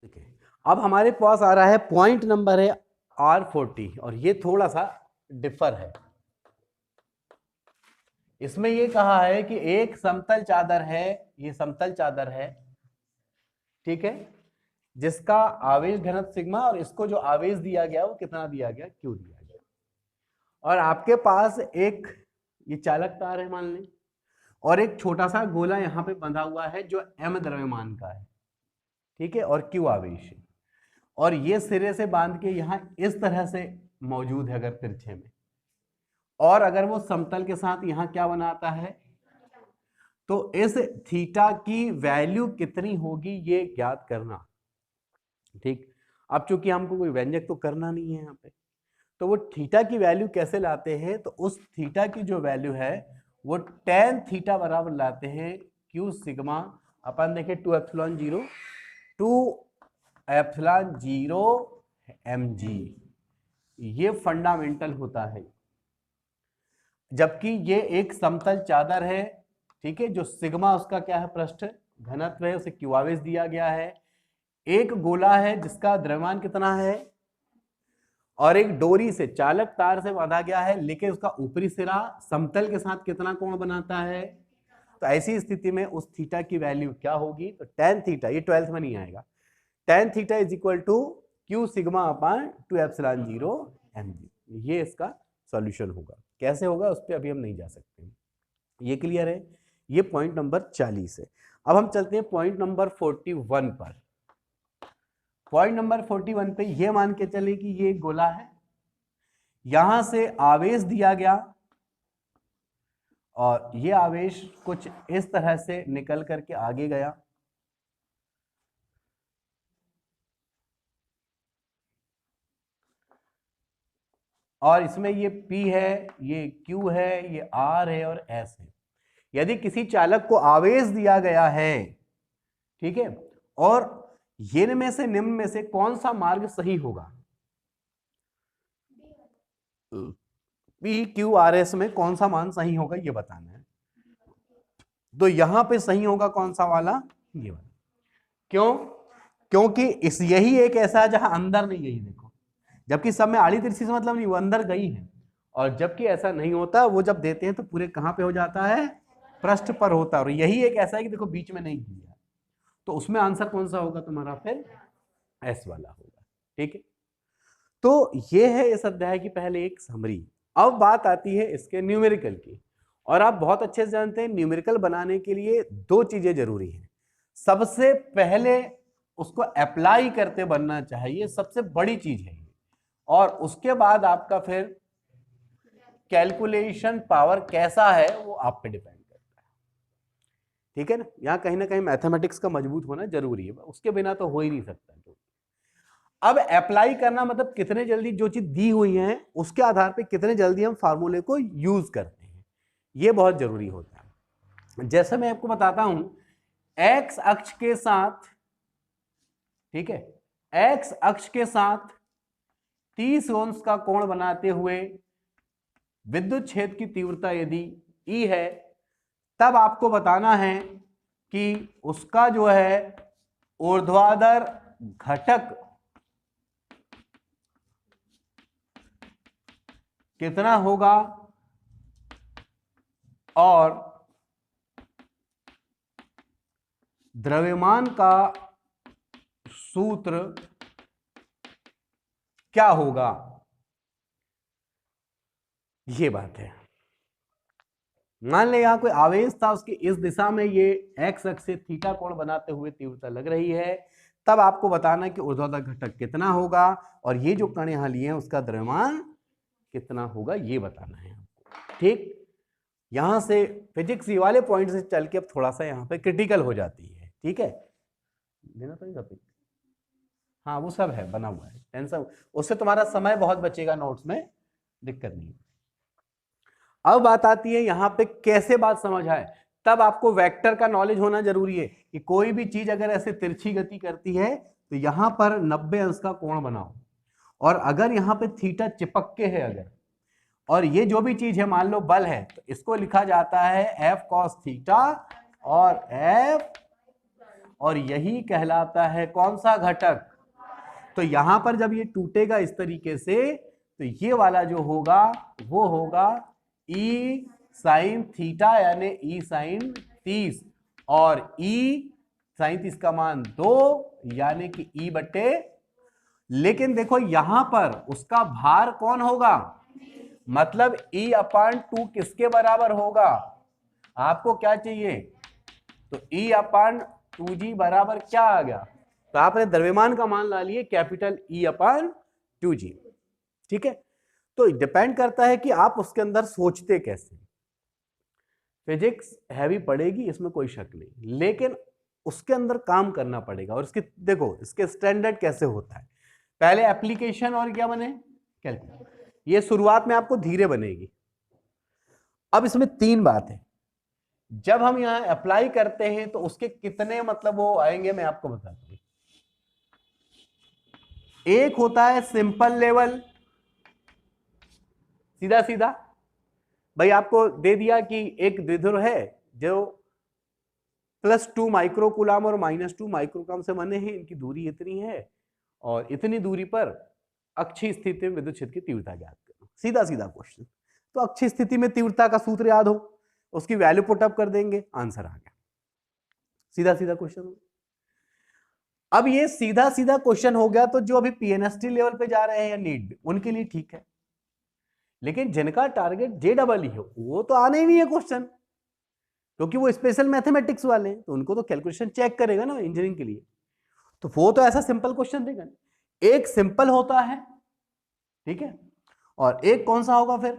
देखिए अब हमारे पास आ रहा है पॉइंट नंबर है R40 और ये थोड़ा सा डिफर है। इसमें ये कहा है कि एक समतल चादर है, ये समतल चादर है, ठीक है, जिसका आवेश घनत्व सिग्मा और इसको जो आवेश दिया गया वो कितना दिया गया, क्यू दिया गया। और आपके पास एक ये चालक तार है मान लें, और एक छोटा सा गोला यहां पे बंधा हुआ है जो m द्रव्यमान का है, ठीक है, और q आवेश है, और ये सिरे से बांध के यहां इस तरह से मौजूद है अगर तिरछे में, और अगर वो समतल के साथ यहां क्या बनाता है, तो इस थीटा की वैल्यू कितनी होगी ये ज्ञात करना। ठीक, अब चूंकि हमको कोई व्यंजक तो करना नहीं है यहाँ पे, तो वो थीटा की वैल्यू कैसे लाते हैं, तो उस थीटा की जो वैल्यू है वो tan थीटा बराबर लाते हैं q सिग्मा अपन देखें 2ε0 2ε0 mg, ये फंडामेंटल होता है। जबकि ये एक समतल चादर है, ठीक है, जो सिग्मा उसका क्या है, पृष्ठ घनत्व है, उसे q आवेश दिया गया है, एक गोला है जिसका द्रव्यमान कितना है, और एक डोरी से चालक तार से बांधा गया है, लेकिन उसका ऊपरी सिरा समतल के साथ कितना कोण बनाता है, तो ऐसी स्थिति में उस थीटा की वैल्यू क्या होगी, तो tan थीटा, ये 12th में नहीं आएगा, tan theta is equal to q sigma upon 2ε0 mg, ये इसका सॉल्यूशन होगा। कैसे होगा उस पर अभी हम नहीं जा सकते, ये क्लियर है। ये पॉइंट नंबर 40 है। अब हम चलते हैं पॉइंट नंबर 41 पर। पॉइंट नंबर 41 पे ये मान के चले कि ये गोला है, यहां से आवेश दिया गया और ये आवेश कुछ इस तरह से निकल करके आगे गया, और इसमें ये P है, ये Q है, ये R है और S है। यदि किसी चालक को आवेश दिया गया है, ठीक है, और ये में से निम्न में से कौन सा मार्ग सही होगा, PQRS में कौन सा मान सही होगा ये बताना है। तो यहां पे सही होगा कौन सा वाला, ये वाला। क्यों, क्योंकि इस यही एक ऐसा है जहां अंदर नहीं गई, देखो, जबकि सब में आड़ी तिरछी से मतलब नहीं, वो अंदर गई है, और जबकि ऐसा नहीं होता, वो जब देते हैं तो पूरे कहां पे हो जाता है, पृष्ठ पर होता है, और यही एक ऐसा है कि देखो बीच में नहीं दिया, तो उसमें आंसर कौन सा होगा तुम्हारा, फिर एस वाला होगा। ठीक है, तो ये है इस अध्याय की पहले एक समरी। अब बात आती है इसके न्यूमेरिकल की, और आप बहुत अच्छे से जानते हैं न्यूमेरिकल बनाने के लिए दो चीजें जरूरी हैं। सबसे पहले उसको अप्लाई करते बनना चाहिए, सबसे बड़ी चीज है, और उसके बाद आपका फिर कैलकुलेशन पावर कैसा है वो आप पे डिपेंड करता है। ठीक है ना कहीं मैथमेटिक्स का मजबूत होना जरूरी है, उसके बिना तो हो ही नहीं सकता। तो अब अप्लाई करना मतलब कितने जल्दी जो चीज दी हुई है उसके आधार पे कितने जल्दी हम फार्मूले को यूज करते हैं, ये बहुत जरूरी होता है। जैसे मैं आपको बताता हूं, एक्स अक्ष के साथ, ठीक है, एक्स अक्ष के साथ 30 ओंस का कोण बनाते हुए विद्युत क्षेत्र की तीव्रता यदि E है, तब आपको बताना है कि उसका जो है ऊर्ध्वाधर घटक कितना होगा और द्रव्यमान का सूत्र क्या होगा, ये बात है। मान ले यहां कोई आवेश था, उसकी इस दिशा में ये एक्स अक्ष से थीटा कोण बनाते हुए तीव्रता लग रही है, तब आपको बताना है कि ऊर्ध्वाधर घटक कितना होगा और ये जो कण यहां लिए हैं उसका द्रव्यमान कितना होगा, ये बताना है आपको। ठीक, यहां से फिजिक्स वाले पॉइंट से चल के अब थोड़ा सा यहां पे क्रिटिकल हो जाती है। ठीक है, देना पड़ेगा, हाँ वो सब है बना हुआ है, टेंशन, उससे तुम्हारा समय बहुत बचेगा, नोट्स में दिक्कत नहीं। अब बात आती है यहां पे कैसे बात समझ आए, तब आपको वेक्टर का नॉलेज होना जरूरी है कि कोई भी चीज अगर ऐसे तिरछी गति करती है तो यहां पर 90 अंश का कोण बनाओ, और अगर यहां पे थीटा चिपक के है अगर, और ये जो भी चीज है मान लो बल है, तो इसको लिखा जाता है F cos थीटा और F, और यही कहलाता है कौन सा घटक। तो यहां पर जब ये टूटेगा इस तरीके से, तो ये वाला जो होगा वो होगा ई साइन थीटा, यानी ई साइन 30, और ई साइन 30 का मान 2, यानी कि ई बटे। लेकिन देखो यहां पर उसका भार कौन होगा, मतलब ई अपान 2 किसके बराबर होगा, आपको क्या चाहिए, तो ई अपान 2g बराबर क्या आ गया, तो आपने द्रव्यमान का मान ला लिए कैपिटल ई अपान 2g। ठीक है, तो डिपेंड करता है कि आप उसके अंदर सोचते कैसे। फिजिक्स हैवी पड़ेगी, इसमें कोई शक नहीं, लेकिन उसके अंदर काम करना पड़ेगा। और इसके देखो इसके स्टैंडर्ड कैसे होता है, पहले एप्लीकेशन और क्या बने कैलकुलेट, ये शुरुआत में आपको धीरे बनेगी। अब इसमें 3 बात है, जब हम यहां अप्लाई करते हैं तो उसके कितने मतलब वो आएंगे, मैं आपको बताता हूं। एक होता है सिंपल लेवल, सीधा सीधा भाई आपको दे दिया कि एक द्विध्रुव है जो +2 माइक्रोकूलम और -2 माइक्रोकूलम से बने हैं, इनकी दूरी इतनी है और इतनी दूरी पर अक्षीय स्थिति में विद्युत क्षेत्र की तीव्रता ज्ञात करो। सीधा सीधा क्वेश्चन। तो अक्षीय स्थिति में तीव्रता का सूत्र याद हो, उसकी वैल्यू पुटअप कर देंगे, आंसर आ गया। सीधा सीधा क्वेश्चन। अब ये सीधा सीधा क्वेश्चन हो गया, तो जो अभी पीएनएसटी लेवल पे जा रहे हैं या नीट, उनके लिए ठीक है, लेकिन जिनका टारगेट जेडबल हो वो तो आने ही नहीं है क्वेश्चन, क्योंकि वो स्पेशल मैथमेटिक्स वाले हैं, तो उनको तो कैलकुलेशन चेक करेगा ना इंजीनियरिंग के लिए, तो वो तो ऐसा सिंपल क्वेश्चन देगा। एक सिंपल होता है, ठीक है, और एक कौन सा होगा फिर,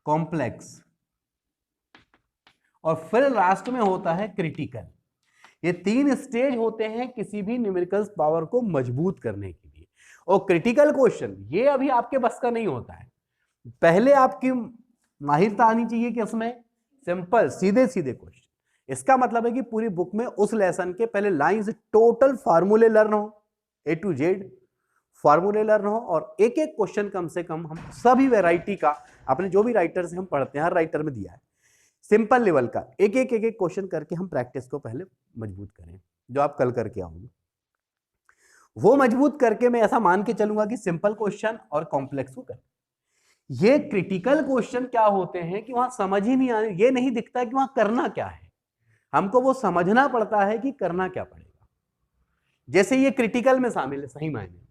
कॉम्प्लेक्स, और फिर लास्ट में होता है क्रिटिकल। ये 3 स्टेज होते हैं किसी भी न्यूमेरिकल पावर को मजबूत करने के लिए। और क्रिटिकल क्वेश्चन ये अभी आपके बस का नहीं होता है, पहले आपकी माहिरता आनी चाहिए कि उसमें सिंपल सीधे सीधे क्वेश्चन। इसका मतलब है कि पूरी बुक में उस लेसन के पहले लाइन से टोटल फार्मूले लर्न हो, A to Z फार्मूले लर्न हो, और एक एक क्वेश्चन कम से कम हम सभी वैरायटी का, अपने जो भी राइटर से हम पढ़ते हैं हर राइटर में दिया है सिंपल लेवल का, एक एक क्वेश्चन करके हम प्रैक्टिस को पहले मजबूत करें, जो आप कल करके आओगे वो मजबूत करके मैं ऐसा मान के चलूंगा कि सिंपल क्वेश्चन और कॉम्प्लेक्स को करें। ये क्रिटिकल क्वेश्चन क्या होते हैं कि वहां समझ ही नहीं आ रही, ये नहीं दिखता कि वहां करना क्या है, हमको वो समझना पड़ता है कि करना क्या पड़ेगा। जैसे ये क्रिटिकल में शामिल है सही मायने में,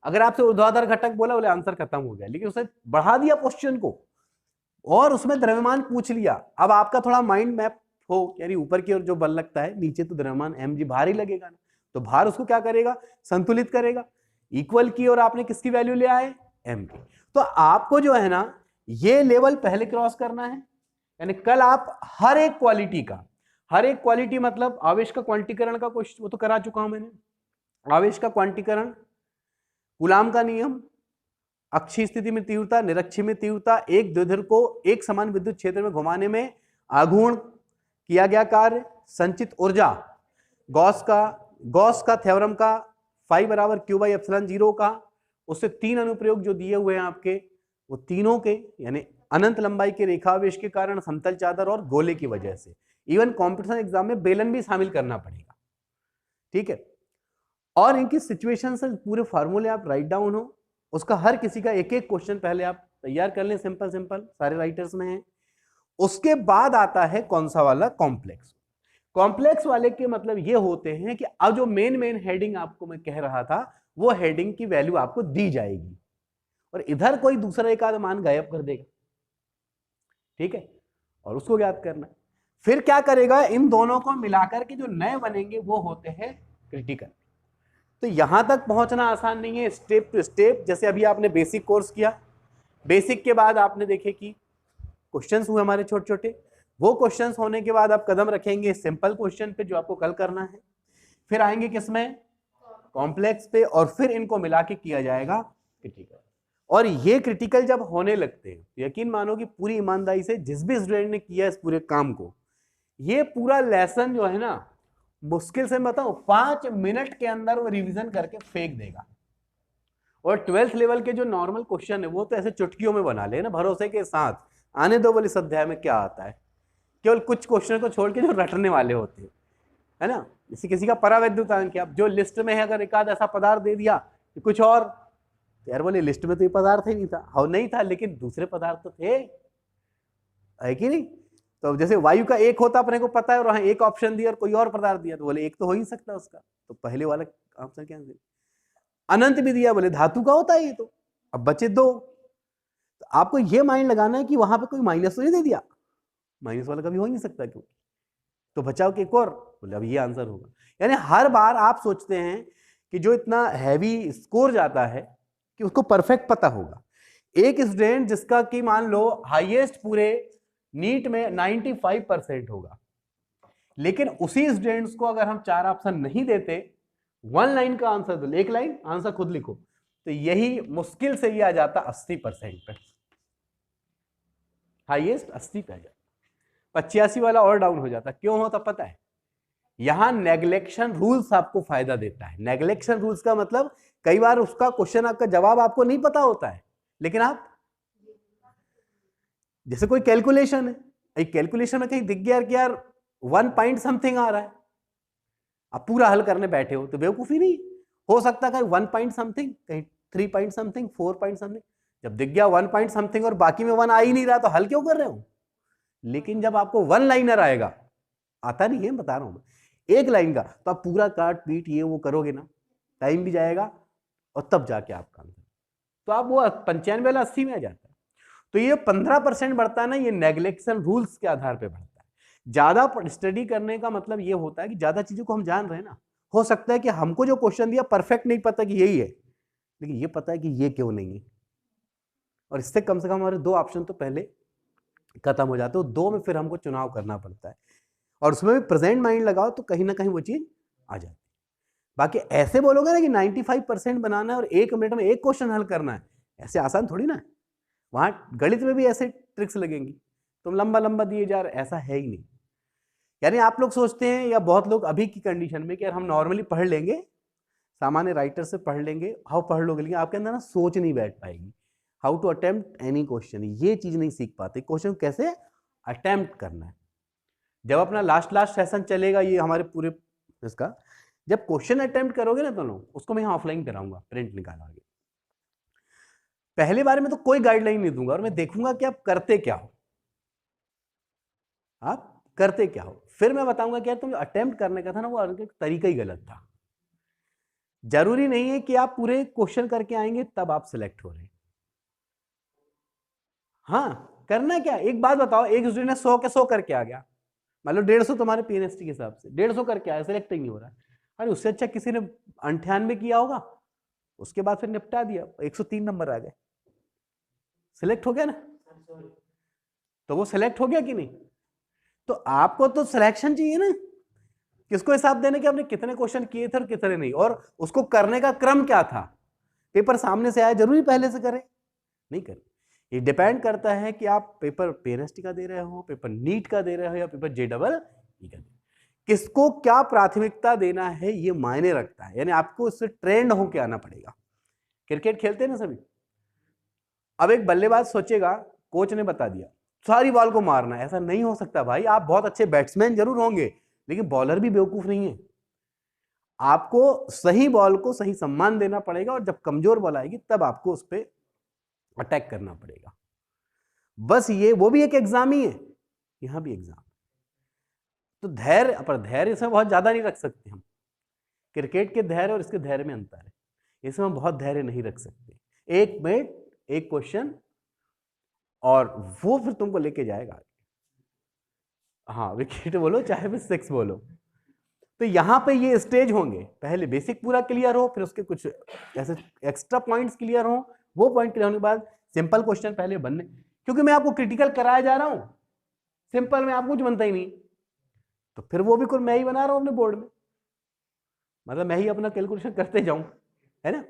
अगर आपसे ऊर्ध्वाधर घटक बोला, बोले आंसर खत्म हो गया, लेकिन उसने बढ़ा दिया क्वेश्चन को और उसमें द्रव्यमान पूछ लिया। अब आपका थोड़ा माइंड मैप हो, यानी ऊपर की ओर जो बल लगता है, नीचे तो द्रव्यमान mg भार ही लगेगा ना, तो भार उसको क्या करेगा, संतुलित करेगा। इक्वल की ओर आपने किसकी वैल्यू ले आए, m की। तो आपको जो है ना ये लेवल पहले क्रॉस करना है, यानी कल आप हर एक क्वालिटी का, हर एक क्वालिटी मतलब आवेश का क्वांटीकरण का क्वेश्चन वो तो करा चुका हूं मैंने, आवेश का क्वांटीकरण, कूलाम का नियम, अक्षीय स्थिति में तीव्रता, निरक्षीय में तीव्रता, एक द्विध्रुव को एक समान विद्युत क्षेत्र में घुमाने में आघूर्ण किया गया कार्य, संचित ऊर्जा, गॉस का थ्योरम का फाई बराबर Q/ε0 का, उससे 3 अनुप्रयोग जो दिए हुए हैं आपके, वो तीनों के यानी अनंत लंबाई के रेखावेश के कारण, समतल चादर और गोले की वजह से, इवन कॉम्पिटिशन एग्जाम में बेलन भी शामिल करना पड़ेगा, ठीक है। और इनकी सिचुएशन से पूरे फार्मूले आप राइट डाउन हो, उसका हर किसी का एक एक क्वेश्चन पहले आप तैयार कर लें, सिंपल सिंपल सारे राइटर्स में है। उसके बाद आता है कौन सा वाला, कॉम्प्लेक्स। कॉम्प्लेक्स वाले के मतलब ये होते हैं कि अब जो मेन हेडिंग आपको मैं कह रहा था, वो हेडिंग की वैल्यू आपको दी जाएगी और इधर कोई दूसरा एक आध मान गायब कर देगा, ठीक है, और उसको याद करना है। फिर क्या करेगा, इन दोनों को मिलाकर के जो नए बनेंगे वो होते हैं क्रिटिकल। तो यहां तक पहुंचना आसान नहीं है, स्टेप टू स्टेप। जैसे अभी आपने बेसिक कोर्स किया, बेसिक के बाद आपने देखे कि क्वेश्चंस हुए हमारे छोटे छोटे, वो क्वेश्चंस होने के बाद आप कदम रखेंगे सिंपल क्वेश्चन पे जो आपको कल करना है, फिर आएंगे किसमें, कॉम्प्लेक्स पे, और फिर इनको मिला के किया जाएगा क्रिटिकल। और ये क्रिटिकल जब होने लगते हैं, यकीन मानो कि पूरी ईमानदारी से जिस भी स्टूडेंट ने किया इस पूरे काम को, ये पूरा लेसन जो है ना, मुश्किल से बताऊं 5 मिनट के अंदर वो रिवीजन करके फेंक देगा। और 12th लेवल के जो नॉर्मल क्वेश्चन है वो तो ऐसे चुटकियों में बना ले ना, भरोसे के साथ। आने दो बोले इस अध्याय में क्या आता है, केवल कुछ क्वेश्चन को छोड़ के जो रटने वाले होते हैं, है ना। जैसे किसी का परावैद्युतांक किया, जो लिस्ट में है अगर एक आध ऐसा पदार्थ दे दिया कि कुछ और, तो यार बोले लिस्ट में तो ये पदार्थ ही नहीं था, हाँ नहीं था, लेकिन दूसरे पदार्थ तो थे, है कि नहीं। तो जैसे वायु का एक होता अपने को पता है, और वहां एक ऑप्शन दिया और कोई और पदार्थ दिया, तो बोले एक तो हो ही सकता उसका, तो पहले वाला ऑप्शन क्या है। अनंत भी दिया, बोले धातु का होता है ये तो, अब बचे दो। तो आपको ये माइंड लगाना है कि वहां पे कोई माइनस तो नहीं दे दिया, माइनस वाला कभी हो ही नहीं सकता, क्यों, तो बचाओ कि एक और, बोले अब ये आंसर होगा। यानी हर बार आप सोचते हैं कि जो इतना हैवी स्कोर जाता है कि उसको परफेक्ट पता होगा। एक स्टूडेंट जिसका कि मान लो हाईएस्ट पूरे नीट में 95% होगा, लेकिन उसी स्टूडेंट्स को अगर हम 4 ऑप्शन नहीं देते, 1 लाइन का आंसर दो, 1 लाइन आंसर खुद लिखो, तो यही मुश्किल से ये आ जाता 80% पे, हाईएस्ट 80 पे आ जाता, 85 वाला और डाउन हो जाता। क्यों होता पता है, यहां नेग्लेक्शन रूल्स आपको फायदा देता है। नेग्लेक्शन रूल्स का मतलब कई बार उसका क्वेश्चन आपका जवाब आपको नहीं पता होता है, लेकिन आप जैसे कोई कैलकुलेशन है, कैलकुलेशन में कहीं दिख गया कि यार 1 पॉइंट समथिंग आ रहा है, आप पूरा हल करने बैठे हो, तो बेवकूफी नहीं हो सकता कहीं 1 पॉइंट समथिंग, कहीं 3 पॉइंट समथिंग, 4 पॉइंट समथिंग, जब दिख गया 1 पॉइंट समथिंग और बाकी में 1 आ ही नहीं रहा, तो हल क्यों कर रहे हो। लेकिन जब आपको 1 लाइनर आएगा, आता नहीं है बता रहा हूं मैं, 1 लाइन का, तो आप पूरा काट पीट ये वो करोगे ना, टाइम भी जाएगा, और तब जाके आपका आंसर, तो आप वो 95 वाला 80 में आ जाता है। तो ये 15% बढ़ता है ना, ये नेग्लेक्शन रूल्स के आधार पे बढ़ता है। ज्यादा स्टडी करने का मतलब ये होता है कि ज्यादा चीजों को हम जान रहे हैं ना। हो सकता है कि हमको जो क्वेश्चन दिया परफेक्ट नहीं पता कि यही है, लेकिन ये पता है कि ये क्यों नहीं है, और इससे कम से कम हमारे 2 ऑप्शन तो पहले खत्म हो जाते हो, 2 में फिर हमको चुनाव करना पड़ता है, और उसमें भी प्रेजेंट माइंड लगाओ तो कहीं ना कहीं वो चीज आ जाती है। बाकी ऐसे बोलोगे ना कि 95% बनाना है और 1 मिनट में 1 क्वेश्चन हल करना है, ऐसे आसान थोड़ी ना है। वहां गणित में भी ऐसे ट्रिक्स लगेंगी, तुम लंबा लंबा दिए जा रहे, ऐसा है ही नहीं। यानी आप लोग सोचते हैं, या बहुत लोग अभी की कंडीशन में, कि यार हम नॉर्मली पढ़ लेंगे, सामान्य राइटर से पढ़ लेंगे, हाउ पढ़ लोगे, लेकिन आपके अंदर ना सोच नहीं बैठ पाएगी, how to attempt any question, ये चीज नहीं सीख पाते, क्वेश्चन कैसे अटेम्प्ट करना है। जब अपना लास्ट सेशन चलेगा ये हमारे पूरे इसका, जब क्वेश्चन अटेम्प्ट करोगे ना दोनों, उसको मैं ऑफलाइन कराऊंगा, प्रिंट निकालोगे। पहले बारे में तो कोई गाइडलाइन नहीं दूंगा, और मैं देखूंगा कि आप करते क्या हो, आप करते क्या हो, फिर मैं बताऊंगा कि यार तुम जो अटेम्प्ट करने का था ना, वो तरीका ही गलत था। जरूरी नहीं है कि आप पूरे क्वेश्चन करके आएंगे तब आप सिलेक्ट हो रहे हैं। हाँ, करना क्या, एक बात बताओ, एक स्टूडेंट ने 100 के 100 करके आ गया, मान लो 150 तुम्हारे पीएनएसटी के हिसाब से 150 करके आया, सिलेक्ट ही नहीं हो रहा, अरे उससे अच्छा किसी ने 98 किया होगा, उसके बाद फिर निपटा दिया, 103 नंबर आ गए, सिलेक्ट हो गया ना, तो वो सिलेक्ट हो गया कि नहीं। तो आपको तो सिलेक्शन चाहिए ना, किसको हिसाब देने के आपने कितने क्वेश्चन किए थे और कितने नहीं, और उसको करने का क्रम क्या था, पेपर सामने से आया जरूरी पहले से करें, नहीं करें। ये डिपेंड करता है कि आप पेपर पीएनएसटी का दे रहे हो, पेपर नीट का दे रहे हो, या पेपर JEE का दे रहे हो, किसको क्या प्राथमिकता देना है ये मायने रखता है। यानी आपको इससे ट्रेंड होके आना पड़ेगा। क्रिकेट खेलते हैं ना सभी, अब एक बल्लेबाज सोचेगा कोच ने बता दिया सारी बॉल को मारना है, ऐसा नहीं हो सकता भाई, आप बहुत अच्छे बैट्समैन जरूर होंगे, लेकिन बॉलर भी बेवकूफ नहीं है, आपको सही बॉल को सही सम्मान देना पड़ेगा, और जब कमजोर बॉल आएगी तब आपको उस पर अटैक करना पड़ेगा। बस ये वो भी एक एग्जाम ही है, यहां भी एग्जाम। तो धैर्य, पर धैर्य इसमें बहुत ज्यादा नहीं रख सकते हम, क्रिकेट के धैर्य और इसके धैर्य में अंतर है, इसमें हम बहुत धैर्य नहीं रख सकते, 1 मिनट 1 क्वेश्चन, और वो फिर तुमको लेके जाएगा। हाँ, विकेट बोलो चाहे फिर 6 बोलो। तो यहां पे ये स्टेज होंगे, पहले बेसिक पूरा क्लियर हो, फिर उसके कुछ ऐसे एक्स्ट्रा पॉइंट्स क्लियर हो, वो पॉइंट क्लियर होने के बाद सिंपल क्वेश्चन पहले बनने, क्योंकि मैं आपको क्रिटिकल कराया जा रहा हूं, सिंपल में आपको कुछ बनता ही नहीं, तो फिर वो भी कुछ मैं ही बना रहा हूं अपने बोर्ड में, मतलब मैं ही अपना कैलकुलेशन करते जाऊं, है ना।